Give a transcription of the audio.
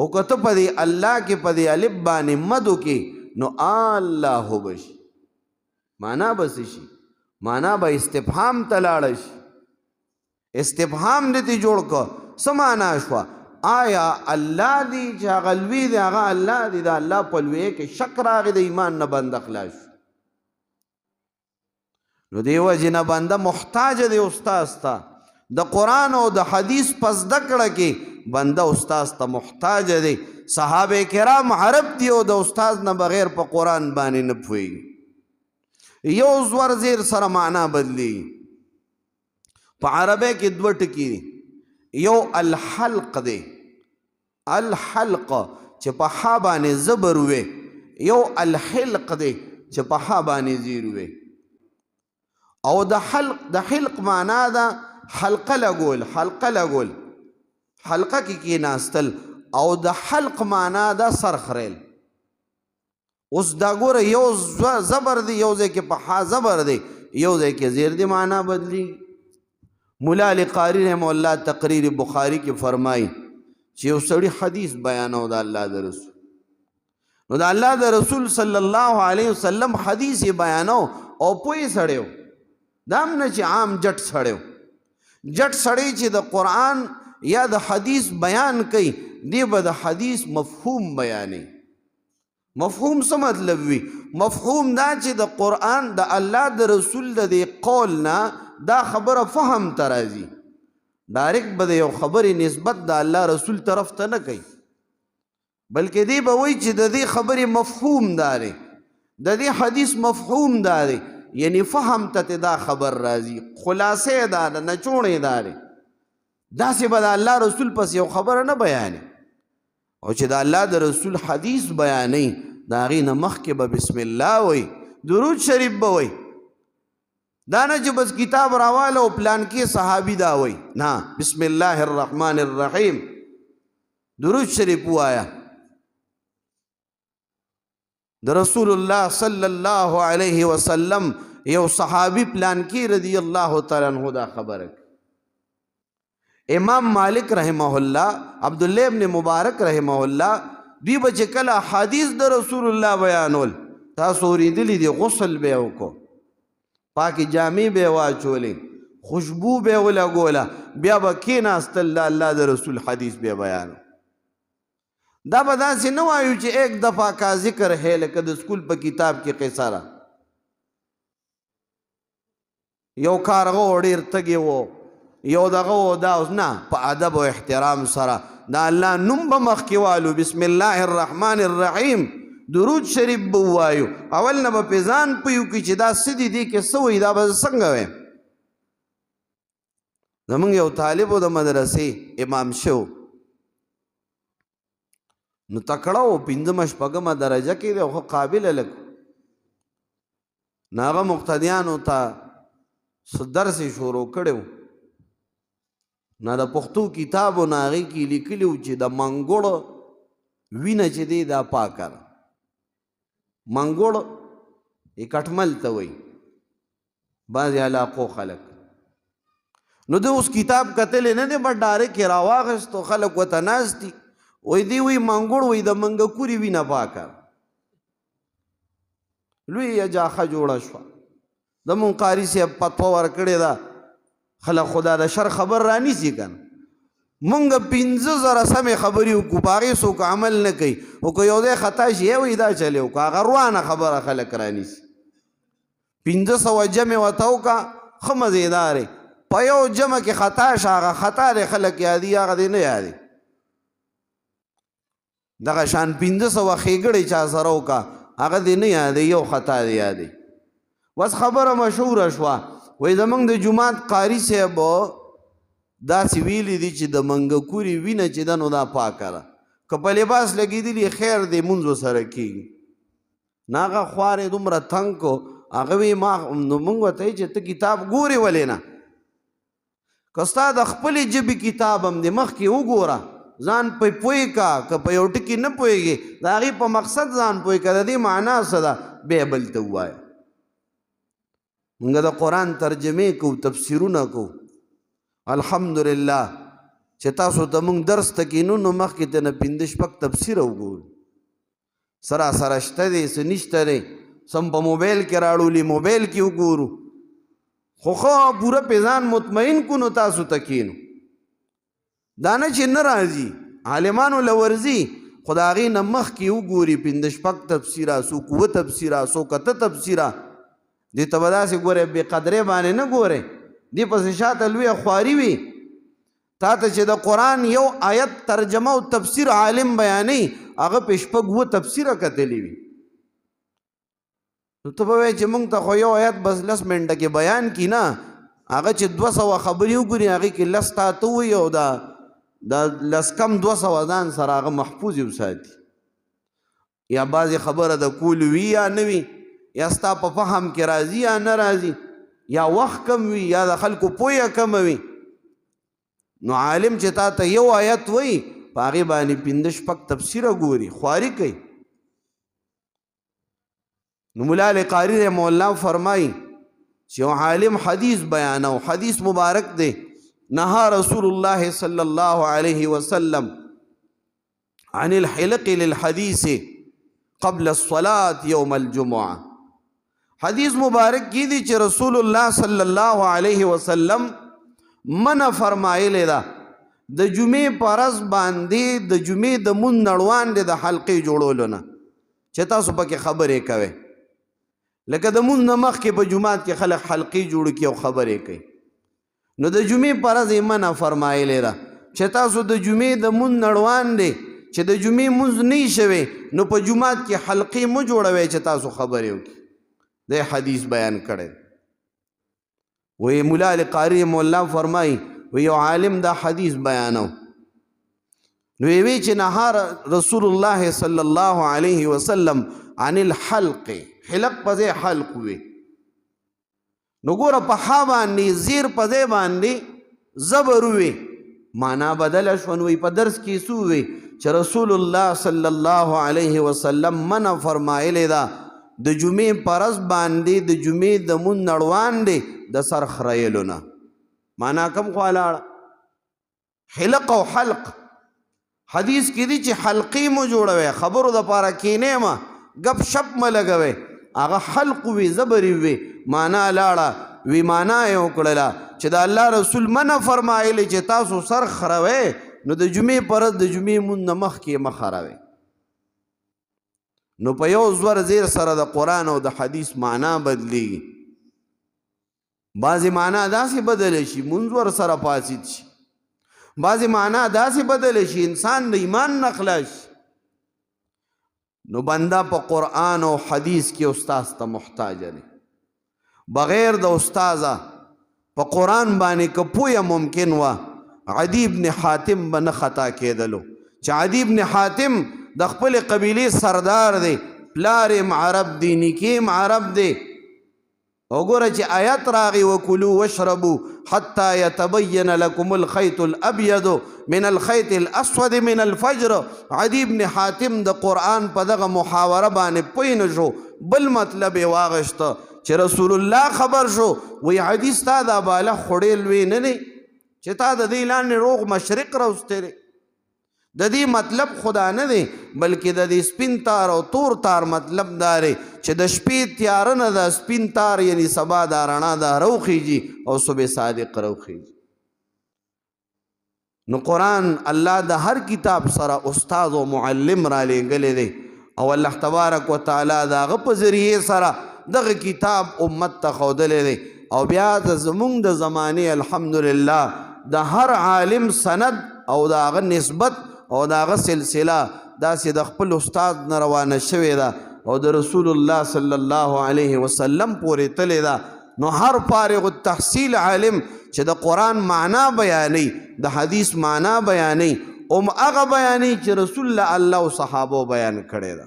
او کته پدی الله کې پدی الف باندې مدو کې نو الله بشي معنا بس شي معنا به استفهام تلاړ شي استفهام دې جوړ کو سمانا شو آیا الله دی چې هغه لوی دی هغه الله دی دا الله په لوی کې شک راغی د ایمان نه بند خلاص نو دیو جنا بنده محتاج دی استاد ته د قرآن او د حدیث پس دکړه کې بنده استاد ته محتاج دی صحابه کرام عرب دی او د استاد نه بغیر په قرآن باندې نه پوهیږي یو زور زیر سره معنا بدلی په عربی کې دوه ټکي دي یو الحلق دی الحلق چې په ح باندې زبر وي یو الحلق دی چې په ح باندې زیر وي او د حلق معنا ده حلقه لګول حلقه کې کېناستل او د حلق معنا ده سر خریل اوس دا ګوره یو زبر دی یو ځای کې په ح زبر دی یو ځای کې زیر دی معنا بدلی مولا علی قاری رحمه الله تقریر بخاری کې فرمایي چې یو سړی حدیث بیانو د الله د رسول نو د الله د رسول صلی الله علیه وسلم حدیث بیانو او پوی سړیو دام نه چې عام جټ سړیو جټ سړی چې د قرآن یا د حدیث بیان کوي دی به د حدیث مفهوم بیانوي مفهوم څه مطلب وي مفهوم دا چې د قرآن د الله د رسول د دې قول نه دا خبره فهم ته راځي ډایرکټ به د یو خبرې نسبت د الله رسول طرف ته نه کوي بلکې دی به وایي چې د دې خبرې مفهوم دا دی د دې حدیث مفهوم دا دی یعنی فهم ته دا خبر راځي خلاصې دا ده نچوړې دا دی داسې به د الله رسول پس یو خبره نه بیانې او چې د الله د رسول حدیث بیانوي د هغې نه مخکې به بسم الله وایي درود شریف به وایي دا نه چې بس کتاب راواله او پلان کې صحابي دا وایي نه بسم الله الرحمن الرحیم درود شریف وایا د رسول الله صلی الله علیه وسلم یو صحابي پلان کې رضی الله تعالی عنہ دا خبره امام مالک رحمه الله عبدالله ابن مبارک رحمه الله دوی به چې کله حدیث د رسول الله بیانول تاسو اورېدلي دي غسل به یې وکړو پاکې جامې به یې واچولې خوشبو به یې ولګوله بیا به کېناستل د الله د رسول حدیث به یې بیانو دا به داسې نه وایو چې ایک دفعه کا ذکر ہے لکه د سکول په کتاب کې قصه را یو کارغه و ډېر تږی و یو دغه و دا اوس نه په ادب او احترام سره د الله نوم به مخکې والو بسم الله الرحمن الرحیم درود شریف به ووایو اول نه به پې ځان پویو کړي چې دا څه دي دې کې څه وایي دا به څنګه وایم زمونږ یو طالب و د مدرسې امام شو نو تکړه و پنځمه شپږمه درجه کې دی خو قابل هلک نو هغه مقتدیانو ته څه درس یې شروع کړی و نو د پښتو کتاب و نو هغې کې لیکلي و چې د منګوړ وینه چې دی دا پاکه ده منګوړ یې کټمل ته وایي بعضې علاقو خلک نو ده اوس کتاب کتلی نه دی بټ ډارک یې راواخیستو خلک ورته ناست دي وی دی وی منګوړ وی د منګکوري وینه پاکه لوی جاخه جوړه شوه زمونږ قاري صاحب فتوا ورکړې ده خلک خدا د شر خبر رانیسي که نه مونږ 15,000 سمې خبرې وکړو په هغې څوک عمل نه کوي او که یو ځای خطا شي وایي دا چلې وکړه هغه روانه خبره خلک رانیسي 500 جمع ورته وکړه ښه مزېدار په یو جمع کې خطا شه هغه خطا دی خلک یادي هغه دی نه یادي دغه شان 500 ښېګړې چا سره وکړه هغه دی نه یادي یو خطا دی یادي بس خبره مشهوره شوه وایي زمونږ د جومات قاري صاحب داسې ویلي دي چې د منګکوري وینه چې ده نو دا پاکه ده که په لباس لګېدلي خیر دی مونځ ورسره کېږي نه هغه خوار یې دومره تنګ کو هغه وی ما نو مونږ ورته چې ته کتاب ګورې ولې نه که ستا د خپلې ژبې کتاب هم دی مخکې وګوره ځان پې پوه کا که په یو ټکي نه پوهېږې د هغې په مقصد ځان پوه که د دې معنا څه ده بیا بل ته ووایه مونږ د قرآن ترجمې کوو تفسیرونه کوو الحمدلله چې تاسو ته موږ درس ته کینو نو مخکې ته نه 15 شپږ تفسیره وګورو سراسره شته دی څه نشته دی سم په موبایل کې راړولي موبایل کې وګورو خو ښه پوره په ځان مطمئن کو نو تاسو ته کینو دا نه چې نه راځي عالمانو له ورځي خو د هغې نه مخکې وګوري 15 شپږ تفسیره څوک 7 تفسیره څوک 8 تفسیره دې ته به داسې ګورې بې قدرې باندې نه ګورې دې پسې شاته لویه خواري وي تا ته چې د قرآن یو آیت ترجمه او تفسیر عالم بیانوي هغه په شپږ 7 تفسیره کتلی وي نو ته به وایې چې موږ ته خو یو آیت بس 10 منټه کې بیان کي نه هغه چې 200 خبرې وګوري هغې کې 10 تا ته ووایي او دا 10 کم 200 ځان سره هغه محفوظ وساتي یا بعضې خبره د کول وي یا نه وي یا ستا په فهم کې راځي یا نه راځي یا وخت کم وي یا د خلکو پویه کمه وي نو عالم چې تا ته یو آیت وایي په هغې باندې 15 شپږ تفسیره ګوري خواري کوي نو مولا علی قاری رحمه الله فرمایي چې یو عالم حدیث بیانو حدیث مبارک دی نهى رسول الله صلی الله علیه وسلم عن الحلق للحدیث قبل الصلاة یوم الجمعة حدیث مبارک کی دی چې رسول الله صلی الله علیه وسلم منع فرمایلی ده د جمعې په ورځ باندې د جمعې د مونځ نه وړاندې د حلقې جوړولو نه چې تاسو پکې خبرې کوئ لکه د مونځ نه مخکې په جومات کې خلک حلقې جوړ کړي او خبرې کوي نو د جمعې په ورځ یې منع فرمایلی ده چې تاسو د جمعې د مونځ نه وړاندې چې د جمعې مونځ نه شوی نو په جومات کې حلقې مه جوړوئ چې تاسو خبرې وکړي دی حدیث بیان کړی وی مولا علی قاری مولا فرمای وی یو عالم دا حدیث بیانو نو وی چې نهار رسول الله صلی الله علیه وسلم عن الحلق حلق پځې حلق وی نو ګوره په ح باندې زیر پځې باندې زبر وی معنا بدله شو نو په درس کې څه وی چې رسول الله صلی الله علیه وسلم منع فرمایلی دا د جمعې په ورځ باندې د جمعې د مونځ نه وړاندې د سر خریلو نه معنا کوم خوا لاړه حلق او حلق حدیث کې دی چې حلقې مو جوړوئ خبرو دپاره کینې مه ګپ شپ مه لګوئ هغه حلق وي زبرې وي معنا لاړه وی معنا یې وکړله چې د الله رسول منع فرمایلی چې تاسو سر خروئ نو د جمعې په ورځ د جمعې مونځ نه مخکې مه خروئ نو په یو زور زیر سره د قرآن او د حدیث معنا بدلیږي بعضې معنا داسې بدلی شي مونځ ور سره فاسد شي بعضې معنا داسې بدلی شي انسان د ایمان نه خلاص شي نو بنده په قرآن او حدیث کې استاذ ته محتاج دی بغیر د استاذه په قرآن باندې که پویه ممکن وه عدی بن حاتم به نه خطا کېدلو چې عدی بن حاتم د خپل قبیلې سردار دی پلار یې عرب دی نیکې یې عرب دی وګوره چې آیت راغی وکلوا واشربوا حتی یتبین لکم الخیط الابید من الخیط الاسود من الفجر عدی بن حاتم د قرآن په دغه محاوره باندې پوی نه شو بل مطلب یې واغشته چې رسول الله خبر شو وی عدی ستا دا باله خوړې لوی نه دی چې تا د دې لاندې روغ مشرق راوستی دی د دې مطلب خدا نه دی بلکې د دې سپین تار او تور تار مطلب دا دی چې د شپې تیاره نه د سپین تار یعنی سبا دا رڼا دا روخیږي او صبح صادق روخیږي نو قرآن الله د هر کتاب سره استاد او معلم را لېږلی دی او الله تبارک وتعالی د هغه په ذریعې سره دغه کتاب امت ته ښودلی دی او بیا د زمونږ د زمانې الحمدلله د هر عالم سند او د هغه نسبت او د هغه سلسله داسې د خپل استاد نه روانه شوې ده او د رسول الله صلی الله علیه وسلم پورې تلې ده نو هر فارغ التحصیل عالم چې د قرآن معنا بیانوي د حدیث معنا بیانوي هغه بیانوي چې رسول الله او صحابو بیان کړی ده